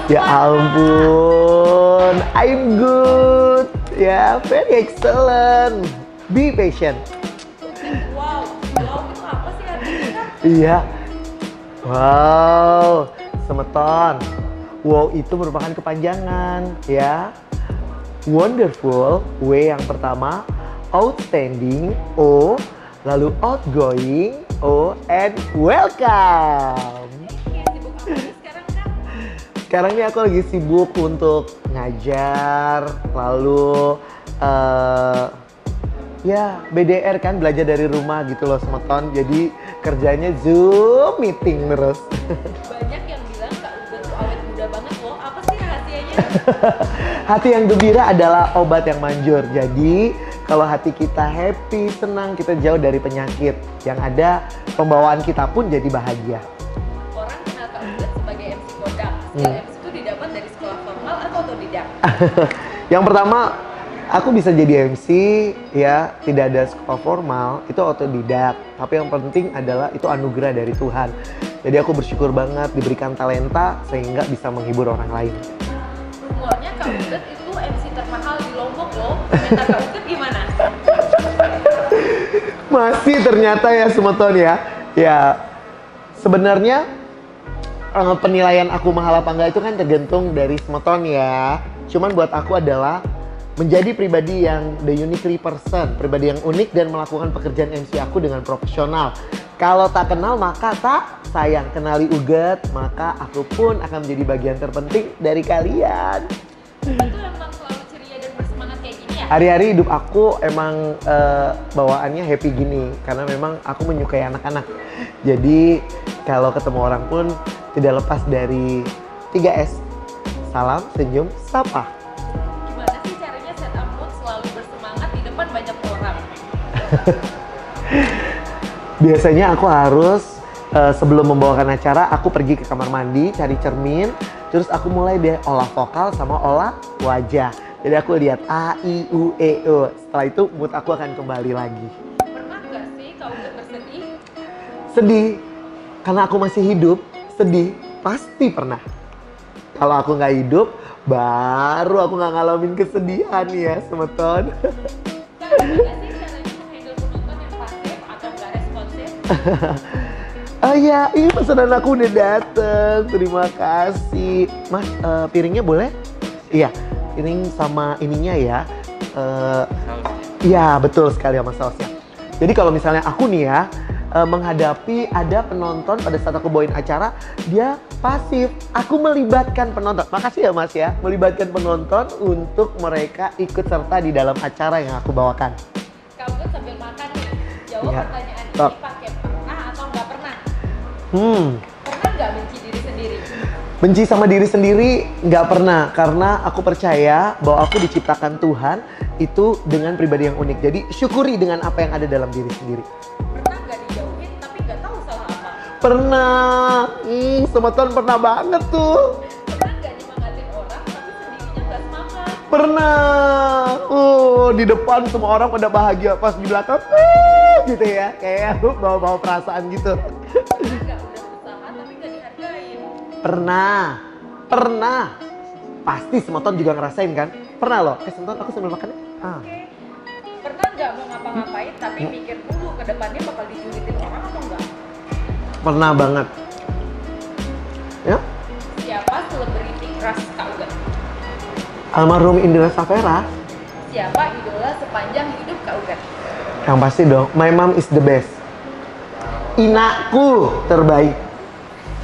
Ya ampun, I'm good. Ya, very excellent. Be patient. Wow, wow itu apa sih artinya? Iya. Wow, semeton. Wow itu merupakan kepanjangan, ya. Wonderful, W yang pertama. Outstanding, O. Lalu outgoing, O. And welcome. Sibuk apa nih sekarang Kak? Sekarang ini aku lagi sibuk untuk ngajar, lalu ya BDR kan, belajar dari rumah gitu loh semeton. Jadi kerjanya Zoom meeting terus. Banyak yang bilang Kak Uga tuh awet muda banget loh. Apa sih rahasianya? Hati yang gembira adalah obat yang manjur. Jadi kalau hati kita happy, senang, kita jauh dari penyakit. Yang ada pembawaan kita pun jadi bahagia. Orang kenal Kak Uga sebagai MC Kodak. Skill MC itu didapat dari sekolah formal atau otodidak? Yang pertama, aku bisa jadi MC ya, tidak ada sekolah formal, itu otodidak. Tapi yang penting adalah itu anugerah dari Tuhan. Jadi aku bersyukur banget diberikan talenta sehingga bisa menghibur orang lain. Rumornya Kak Uga itu MC termahal di Lombok loh. Komentar Kak Uga gimana? Masih ternyata ya semeton ya. Ya sebenarnya penilaian aku mahal apa enggak itu kan tergantung dari semeton ya. Cuman buat aku adalah menjadi pribadi yang the uniquely person, pribadi yang unik dan melakukan pekerjaan MC aku dengan profesional. Kalau tak kenal maka tak sayang, kenali Uget maka aku pun akan menjadi bagian terpenting dari kalian. Betul emang selalu ceria dan bersemangat kayak gini ya? Hari-hari hidup aku emang bawaannya happy gini karena memang aku menyukai anak-anak. Jadi kalau ketemu orang pun tidak lepas dari 3S. Salam, senyum, sapa. Gimana sih caranya set up mood selalu bersemangat di depan banyak orang? Biasanya aku harus sebelum membawakan acara, aku pergi ke kamar mandi, cari cermin, terus aku mulai deh olah vokal sama olah wajah. Jadi aku lihat A, I, U, E, O. Setelah itu mood aku akan kembali lagi. Pernah nggak sih Kak Uga bersedih? Sedih, karena aku masih hidup, sedih, pasti pernah. Kalau aku nggak hidup, baru aku nggak ngalamin kesedihan ya, semeton. Kak, gimana sih caranya menghandle penonton yang pasif atau nggak responsif? Oh iya, ini pesanan aku udah dateng. Terima kasih. Mas, piringnya boleh? Iya, piring sama ininya ya. Iya, betul sekali sama sausnya. Jadi kalau misalnya aku nih ya, menghadapi ada penonton pada saat aku bawain acara, dia pasif. Aku melibatkan penonton. Makasih ya Mas ya, melibatkan penonton untuk mereka ikut serta di dalam acara yang aku bawakan. Kak Uga sambil makan nih, jawab Iya. pertanyaan ini Top. pakai pernah atau nggak pernah? Hmm. Pernah nggak benci diri sendiri? Benci sama diri sendiri nggak pernah, karena aku percaya bahwa aku diciptakan Tuhan itu dengan pribadi yang unik. Jadi syukuri dengan apa yang ada dalam diri sendiri. Pernah nggak dijauhin tapi nggak tahu salah apa? Pernah, semeton pernah banget tuh. Pernah nggak nyemangatin orang tapi sendirinya nggak semangat? Pernah, di depan semua orang pada bahagia, pas di belakang gitu ya, kayak bawa-bawa perasaan gitu. Pernah nggak udah usaha tapi nggak dihargain? Pernah. Pasti semeton juga ngerasain kan? Pernah loh, semeton aku sambil makan. Pernah nggak mau ngapa-ngapain tapi mikir dulu ke depannya bakal dijulitin orang atau enggak? Pernah banget. Ya, Siapa selebriti crush Kak Uga? almarhum Indra Safera. Siapa idola sepanjang hidup Kak Uga? Yang pasti dong, my mom is the best. Inaku terbaik.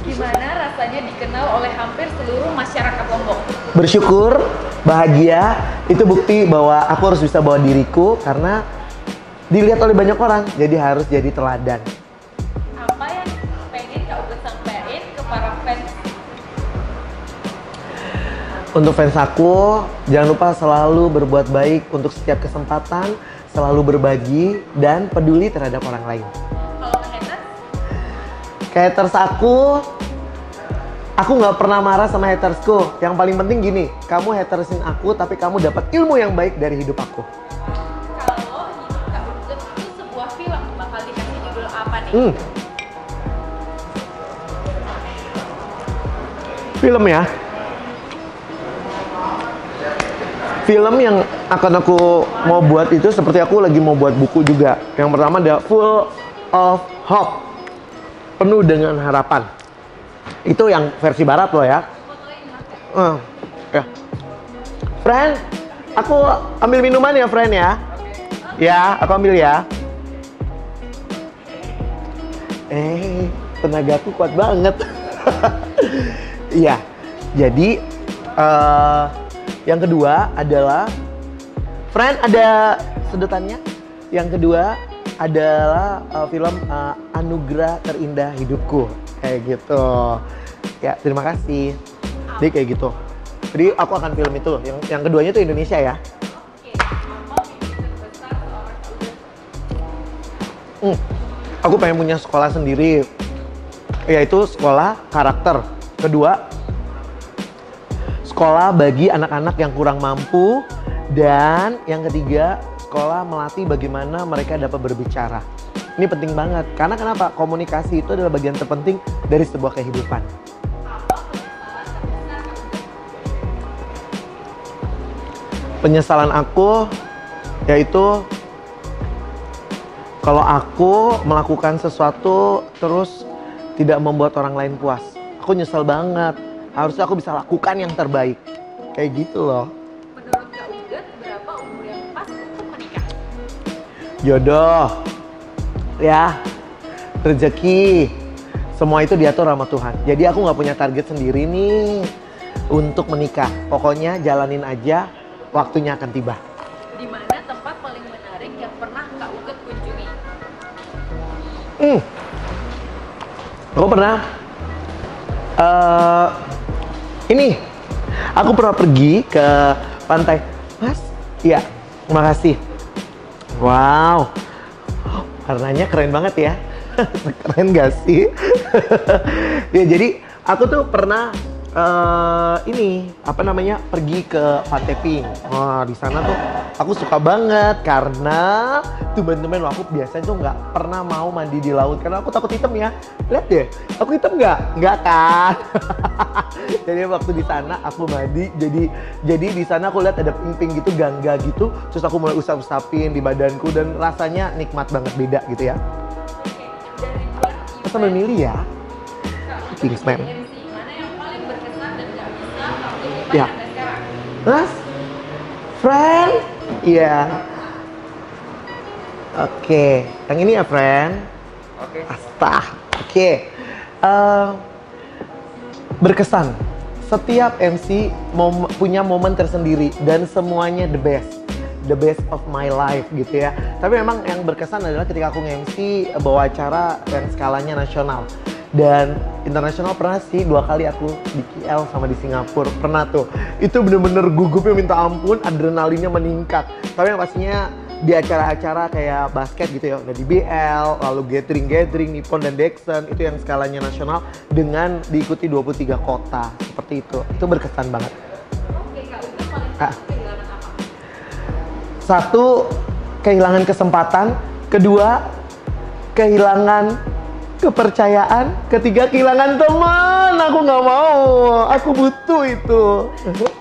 Gimana rasanya dikenal oleh hampir seluruh masyarakat Lombok? Bersyukur, bahagia, itu bukti bahwa aku harus bisa bawa diriku karena dilihat oleh banyak orang, jadi harus jadi teladan. Apa yang pengen Kak Uga sampaikan ke para fans? Untuk fans aku, jangan lupa selalu berbuat baik untuk setiap kesempatan, selalu berbagi, dan peduli terhadap orang lain. Kalau ke haters? Haters aku nggak pernah marah sama hatersku. Yang paling penting gini, kamu hatersin aku tapi kamu dapat ilmu yang baik dari hidup aku. Kalau hidup Kak Uga itu sebuah film, bakal dikasih judul apa nih? Film ya? Film yang akan aku mau buat itu seperti aku lagi mau buat buku juga. Yang pertama ada Full of Hope, penuh dengan harapan. Itu yang versi barat loh ya. Ya. Friend, aku ambil minuman ya friend ya. Ya, aku ambil ya. Tenagaku kuat banget. Iya, jadi yang kedua adalah friend, ada sedotannya. Yang kedua adalah film Anugerah Terindah Hidupku, kayak gitu. Ya, terima kasih. Jadi kayak gitu. Jadi aku akan film itu. Yang keduanya tuh Indonesia ya. Aku pengen punya sekolah sendiri, yaitu sekolah karakter. Kedua, sekolah bagi anak-anak yang kurang mampu. Dan yang ketiga, sekolah melatih bagaimana mereka dapat berbicara. Ini penting banget, karena kenapa? Komunikasi itu adalah bagian terpenting dari sebuah kehidupan. Penyesalan aku yaitu kalau aku melakukan sesuatu terus tidak membuat orang lain puas. Aku nyesel banget. Harusnya aku bisa lakukan yang terbaik. Kayak gitu loh. Menurut Kak Ugat, berapa umur yang pas untuk menikah? Jodoh, ya, rezeki, semua itu diatur sama Tuhan. Jadi aku nggak punya target sendiri nih untuk menikah. Pokoknya jalanin aja, waktunya akan tiba. Di mana tempat paling menarik yang pernah Kak Ugat kunjungi? Aku pernah aku pernah pergi ke pantai. Mas, iya, makasih. Wow, warnanya keren banget ya. Keren gak sih? Ya, jadi aku tuh pernah pergi ke Pantai Pink. Wah, di sana tuh aku suka banget karena teman-teman aku biasanya tuh nggak pernah mau mandi di laut karena aku takut hitam ya. Lihat deh, aku hitam nggak? Nggak kan? Jadi waktu di sana aku mandi, jadi di sana aku lihat ada pink-pink gitu, gangga gitu, terus aku mulai usap-usapin di badanku dan rasanya nikmat banget, beda gitu ya. Kita sambil milih ya, Kingsman. Ya, Mas, friend, iya. Oke, yang ini ya friend. Oke. Astah. Oke. Berkesan. Setiap MC punya momen tersendiri dan semuanya the best of my life gitu ya. Tapi memang yang berkesan adalah ketika aku nge-MC bawa acara yang skalanya nasional. Dan internasional pernah sih 2 kali aku di KL sama di Singapura, pernah tuh. Itu bener-bener gugupnya minta ampun, adrenalinnya meningkat. Tapi yang pastinya di acara-acara kayak basket gitu ya, udah di BL, lalu gathering, Nippon dan Dexon, itu yang skalanya nasional dengan diikuti 23 kota, seperti itu. Itu berkesan banget. Oke, Kak Ugat paling kehilangan apa? Satu, kehilangan kesempatan. Kedua, kehilangan kepercayaan. Ketiga, kehilangan teman. Aku nggak mau, aku butuh itu. Kak Ugat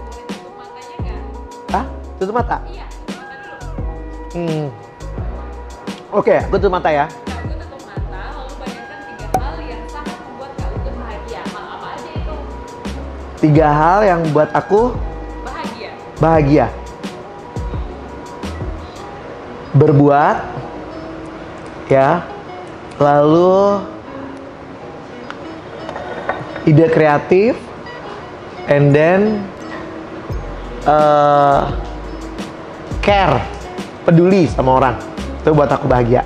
boleh tutup matanya nggak? Hah? Tutup mata? Iya, tutup mata dulu. Oke, aku tutup mata ya. Kak Ugat tutup mata, lalu bayangkan 3 hal yang sangat membuat Kak Ugat bahagia. Hal apa aja itu? 3 hal yang buat aku bahagia. Berbuat, ya. Lalu ide kreatif, and then care, peduli sama orang. Itu buat aku bahagia.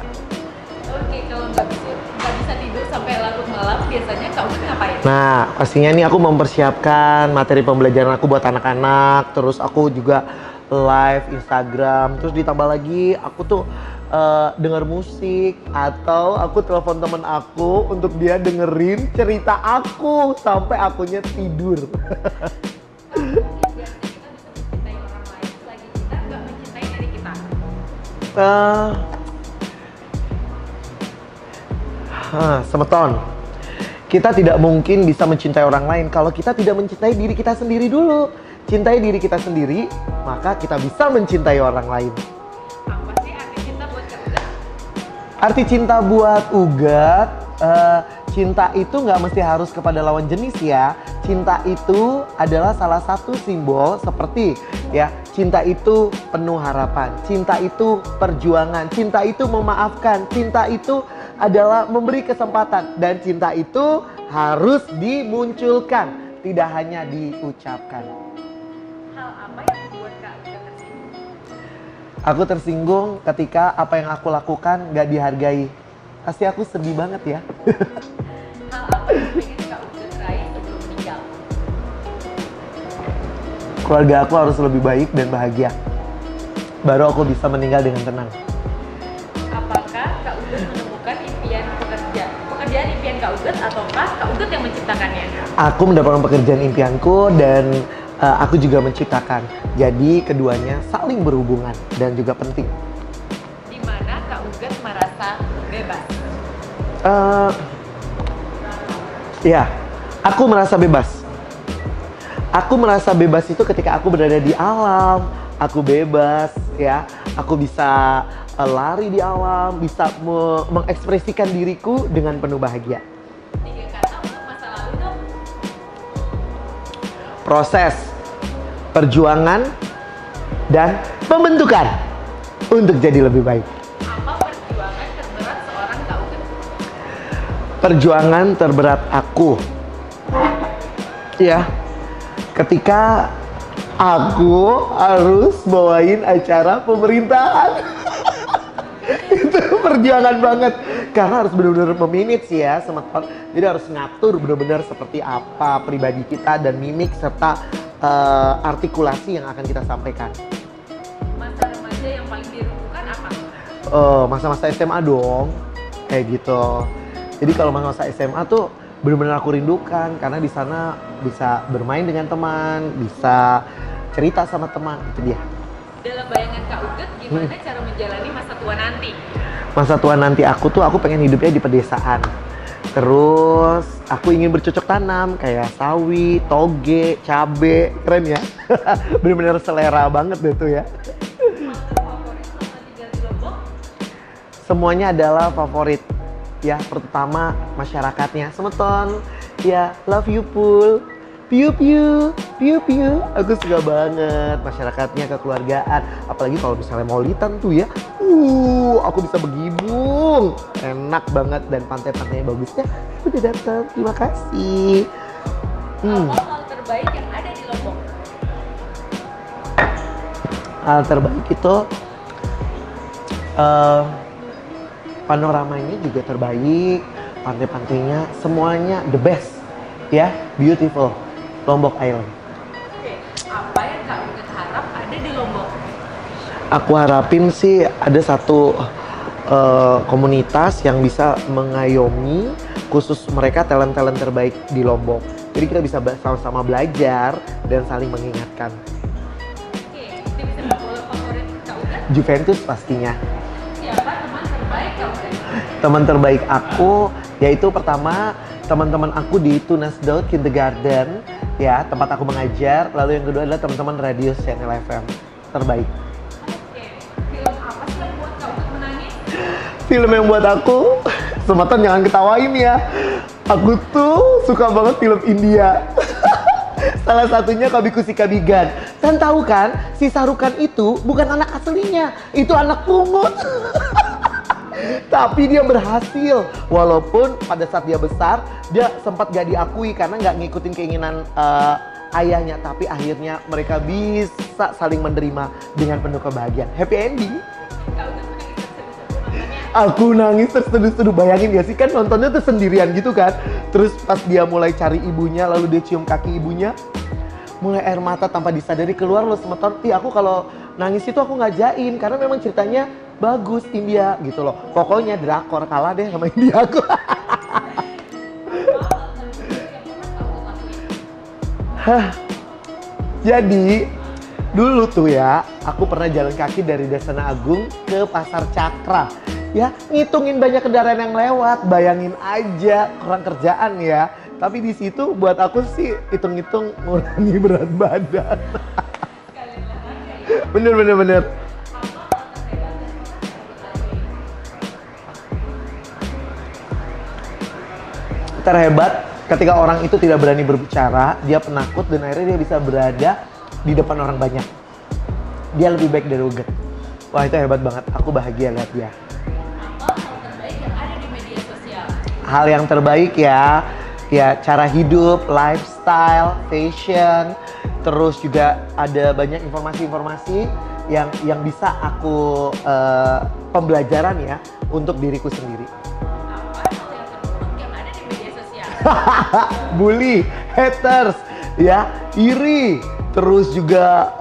Oke, kalau nggak bisa tidur sampai larut malam, biasanya Kak Ugat ngapain? Nah, pastinya nih aku mempersiapkan materi pembelajaran aku buat anak-anak. Terus aku juga live Instagram. Terus ditambah lagi aku tuh denger musik atau aku telepon temen aku untuk dia dengerin cerita aku sampai akunya tidur. Biasanya kita bisa mencintai orang lain selagi kita nggak mencintai diri kita. Semeton. Kita tidak mungkin bisa mencintai orang lain kalau kita tidak mencintai diri kita sendiri dulu. cintai diri kita sendiri, maka kita bisa mencintai orang lain. Apa sih arti cinta buat Kak Ugat? Arti cinta buat Ugat, cinta itu nggak mesti harus kepada lawan jenis ya. Cinta itu adalah salah satu simbol seperti ya, cinta itu penuh harapan, cinta itu perjuangan, cinta itu memaafkan, cinta itu adalah memberi kesempatan, dan cinta itu harus dimunculkan, tidak hanya diucapkan. Hal apa yang membuat Kak Ugat tersinggung? Aku tersinggung ketika apa yang aku lakukan gak dihargai. Pasti aku sedih banget ya. Hal apa yang pengen Kak Ugat raih sebelum meninggal? Keluarga aku harus lebih baik dan bahagia. Baru aku bisa meninggal dengan tenang. Apakah Kak Ugat menemukan pekerjaan impian Kak Ugat, ataukah Kak Ugat yang menciptakannya? Aku mendapatkan pekerjaan impianku dan aku juga menciptakan. Jadi keduanya saling berhubungan dan juga penting. Di mana Kak Ugat merasa bebas? Ya, aku merasa bebas. Aku merasa bebas itu ketika aku berada di alam. Aku bebas ya. Aku bisa lari di alam, bisa mengekspresikan diriku dengan penuh bahagia. 3 kata untuk masa lalu dong. Proses, perjuangan, dan pembentukan untuk jadi lebih baik. Apa perjuangan terberat seorang Kak Ugat? Perjuangan terberat aku, ya, ketika aku harus bawain acara pemerintahan. Itu perjuangan banget, karena harus benar-benar memanage ya, teman-teman. Jadi harus ngatur benar-benar seperti apa pribadi kita dan mimik serta artikulasi yang akan kita sampaikan. Masa remaja yang paling dirindukan apa? Masa-masa SMA dong, kayak gitu. Jadi kalau masa-masa SMA tuh benar-benar aku rindukan, karena di sana bisa bermain dengan teman, bisa cerita sama teman, itu dia. Dalam bayangan Kak Ugat, gimana cara menjalani masa tua nanti? Masa tua nanti aku pengen hidupnya di pedesaan. Terus aku ingin bercocok tanam kayak sawi, toge, cabe, keren ya. Bener-bener selera banget deh tuh ya. Makanan favorit selama tinggal di Lombok? Semuanya adalah favorit ya, pertama masyarakatnya. Semeton ya, love you Pul, piu piu piu piu. Aku suka banget masyarakatnya, kekeluargaan. Apalagi kalau misalnya maulitan tuh ya, aku bisa begibung, enak banget, dan pantai-pantainya bagusnya. Udah datang, terima kasih. Apa hal terbaik yang ada di Lombok? Hal terbaik itu panoramanya juga terbaik, pantai-pantainya semuanya the best ya, beautiful Lombok Island. Oke, apa yang Kak Ugat harap ada di Lombok? Aku harapin sih ada satu komunitas yang bisa mengayomi khusus mereka talent-talent terbaik di Lombok. Jadi kita bisa sama-sama belajar dan saling mengingatkan. Oke, tim sepak bola favorit Kak Ugat? Juventus pastinya. Siapa teman terbaik Kak Ugat? Teman terbaik aku yaitu pertama teman-teman aku di Tunas Daud Kindergarten ya, tempat aku mengajar. Lalu yang kedua adalah teman-teman Radio Channel FM terbaik. Oke, film apa sih yang buat Kak Ugat menangis? Film yang buat aku, Semeton jangan ketawain ya, aku tuh suka banget film India. Salah satunya Kabhi Khushi Kabhie Gham. Dan tahu kan, si Sarukan itu bukan anak aslinya, itu anak pungut. Tapi dia berhasil, walaupun pada saat dia besar dia sempat gak diakui karena gak ngikutin keinginan ayahnya. Tapi akhirnya mereka bisa saling menerima dengan penuh kebahagiaan. Happy ending. Kak Ugat menangis terseduh-seduh nontonnya. Aku nangis terseduh-seduh, bayangin gak sih, kan nontonnya tuh sendirian gitu kan. Terus pas dia mulai cari ibunya, lalu dia cium kaki ibunya, mulai air mata tanpa disadari keluar loh Semeton. Aku kalau nangis itu aku ngajain, karena memang ceritanya bagus India gitu loh. Pokoknya drakor, kalah deh sama India aku. Jadi dulu tuh ya, aku pernah jalan kaki dari Dasana Agung ke Pasar Cakra. Ya, ngitungin banyak kendaraan yang lewat, bayangin aja, kurang kerjaan ya. Tapi di situ buat aku sih hitung-hitung ngurangi berat badan. Bener. Terhebat ketika orang itu tidak berani berbicara, dia penakut dan akhirnya dia bisa berada di depan orang banyak. Dia lebih baik dari Uget. Wah, itu hebat banget. Aku bahagia lihat dia. Apa hal terbaik yang ada di media sosial? Hal yang terbaik ya cara hidup, lifestyle, fashion, terus juga ada banyak informasi-informasi yang bisa aku pembelajaran ya untuk diriku sendiri. Apa hal yang terburuk yang ada di media sosial? Bully, haters, ya, iri, terus juga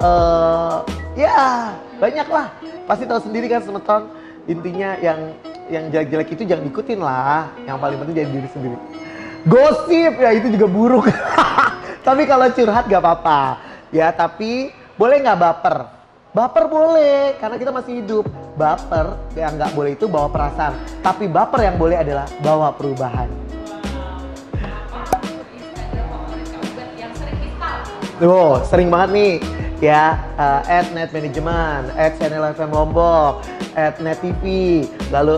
ya banyak lah. Pasti tahu sendiri kan Semeton. Intinya yang jelek-jelek itu jangan ikutin lah. Yang paling penting jadi diri sendiri. Gosip ya itu juga buruk. Tapi kalau curhat gak apa-apa. Ya tapi boleh nggak baper? Baper boleh karena kita masih hidup. Baper yang nggak boleh itu bawa perasaan. Tapi baper yang boleh adalah bawa perubahan. Apa Instagram favorit Kak Uget yang sering di-stalk? Oh, sering banget nih ya, @netmanagement, @channel FM Lombok, @nettv, lalu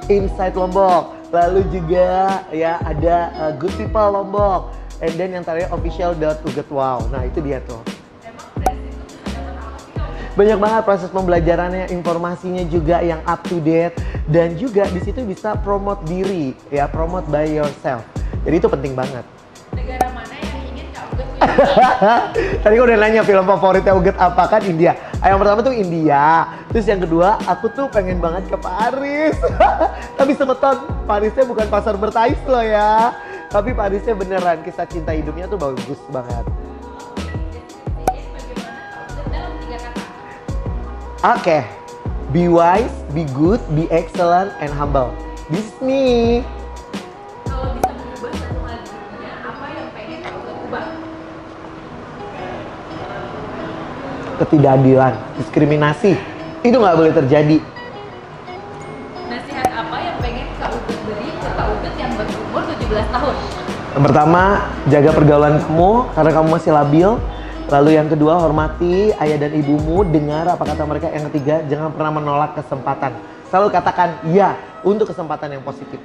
@insight Lombok, lalu juga ya ada Good People Lombok, and then yang terakhir official.ugetwow. Nah itu dia tuh. Emang dari situ bisa dapat apa sih Kak Uget? Banyak banget proses pembelajarannya, informasinya juga yang up to date, dan juga di situ bisa promote diri ya, promote by yourself. Jadi itu penting banget. Negara mana yang ingin Kak Uget kunjungi? Tadi gue udah nanya film favoritnya Uget apa, kan India. Yang pertama tuh India, terus yang kedua aku tuh pengen banget ke Paris. Tapi Semeton, Parisnya bukan pasar bertais loh ya. Tapi Parisnya beneran, kisah cinta hidupnya tuh bagus banget. Deskripsiin bagaimana Kak Uget dalam 3 kata. Oke, be wise, be good, be excellent, and humble. This is me. Kalau bisa mengubah satu hal di dunia, apa yang pengen Kak Uget ubah? Ketidakadilan, diskriminasi, itu nggak boleh terjadi. Nasihat apa yang pengen Kak Uget beri ke Kak Uget yang berumur 17 tahun? Yang pertama, jaga pergaulan kamu karena kamu masih labil. Lalu yang kedua, hormati ayah dan ibumu, dengar apa kata mereka. Yang ketiga, jangan pernah menolak kesempatan. Selalu katakan iya untuk kesempatan yang positif.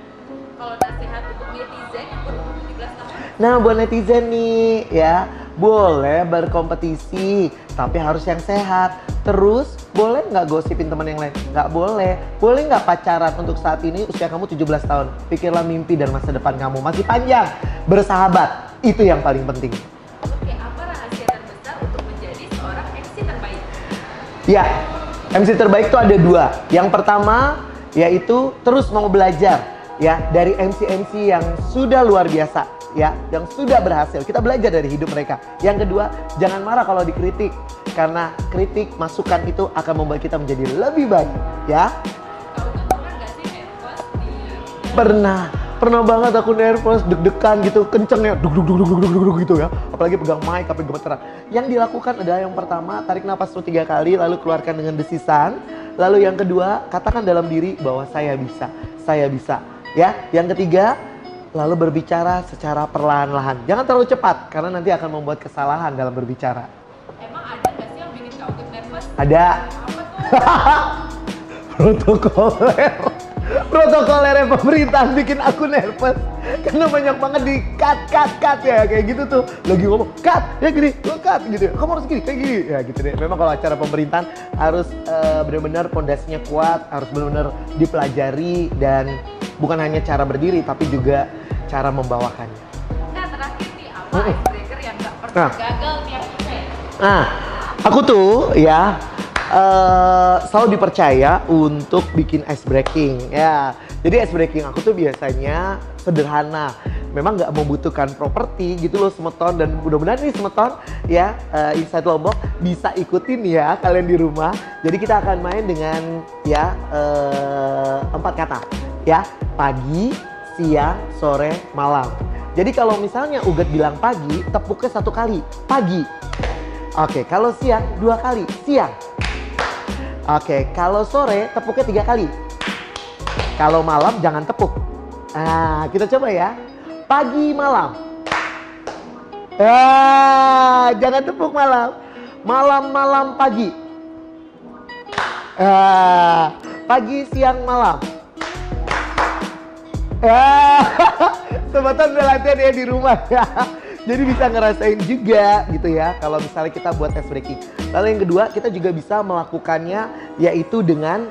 Kalau nasihat untuk netizen yang berumur 17 tahun? Nah, buat netizen nih ya, boleh berkompetisi, tapi harus yang sehat. Terus, boleh nggak gosipin teman yang lain? Nggak boleh. Boleh nggak pacaran untuk saat ini usia kamu 17 tahun? Pikirlah mimpi dan masa depan kamu masih panjang. Bersahabat, itu yang paling penting. Oke, apa rahasia terbesar untuk menjadi seorang MC terbaik? Ya, MC terbaik itu ada 2. Yang pertama, yaitu terus mau belajar ya dari MC-MC yang sudah luar biasa ya, yang sudah berhasil. Kita belajar dari hidup mereka. Yang kedua, jangan marah kalau dikritik karena kritik, masukan itu akan membuat kita menjadi lebih baik ya. Kak Uget pernah nggak sih nervous di Pernah banget aku nervous, deg-degan gitu, kenceng ya, duk gitu ya. Apalagi pegang mic, sampai gemeteran. Yang dilakukan adalah yang pertama, tarik napas dulu 3 kali, lalu keluarkan dengan desisan. Lalu yang kedua, katakan dalam diri bahwa saya bisa, ya. Yang ketiga, lalu berbicara secara perlahan-lahan. Jangan terlalu cepat, karena nanti akan membuat kesalahan dalam berbicara. Emang ada nggak sih yang bikin Kak Uget nervous? Ada. Apa tuh? Protokolernya pemerintahan bikin aku nervous karena banyak banget di cut ya, kayak gitu tuh. Lagi ngomong cut ya gini, cut gitu ya, kamu harus gini kayak gini ya gitu deh. Memang kalau acara pemerintahan harus benar-benar pondasinya kuat, harus benar-benar dipelajari, dan bukan hanya cara berdiri tapi juga cara membawakannya. Nah, terakhir nih, apa icebreaker yang nggak pernah gagal tiap event? Nah, aku tuh ya selalu dipercaya untuk bikin ice breaking ya. Jadi ice breaking aku tuh biasanya sederhana. Memang nggak membutuhkan properti gitu loh Semeton, dan mudah-mudahan nih Semeton ya Inside Lombok bisa ikutin ya kalian di rumah. Jadi kita akan main dengan ya 4 kata ya, pagi, siang, sore, malam. Jadi kalau misalnya Uget bilang pagi, tepuknya 1 kali, pagi. Oke, kalau siang 2 kali, siang. Oke, kalau sore tepuknya 3 kali. Kalau malam jangan tepuk. Nah, kita coba ya. Pagi malam. Jangan tepuk malam. Malam pagi. Pagi siang malam. Sobat-sobat udah latihan ya di rumah ya. Jadi bisa ngerasain juga gitu ya kalau misalnya kita buat ice breaking. Lalu yang kedua, kita juga bisa melakukannya yaitu dengan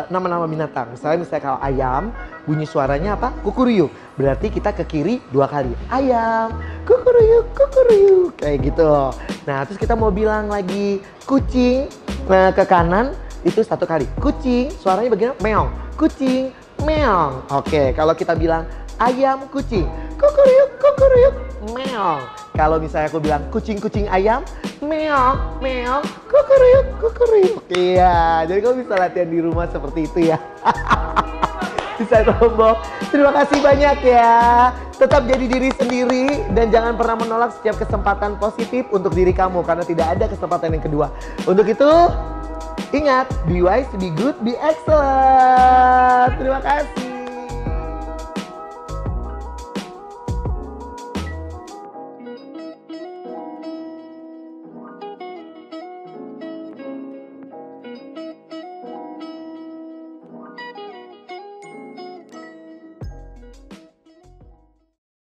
nama-nama binatang. Misalnya kalau ayam, bunyi suaranya apa? Kukuruyuk. Berarti kita ke kiri 2 kali. Ayam, kukuruyuk, kukuruyuk. Kayak gitu. Nah, terus kita mau bilang lagi kucing, nah ke kanan itu 1 kali. Kucing, suaranya bagaimana? Meong. Kucing, meong. Oke, kalau kita bilang ayam, kucing, kukuruyuk, kukuruyuk, meong. Kalau misalnya aku bilang kucing-kucing ayam, meong, meong, kukuruyuk, kukuruyuk. Iya, jadi kamu bisa latihan di rumah seperti itu ya. Bisa tombol. Terima kasih banyak ya. Tetap jadi diri sendiri dan jangan pernah menolak setiap kesempatan positif untuk diri kamu karena tidak ada kesempatan yang kedua. Untuk itu, ingat, be wise, be good, be excellent. Terima kasih.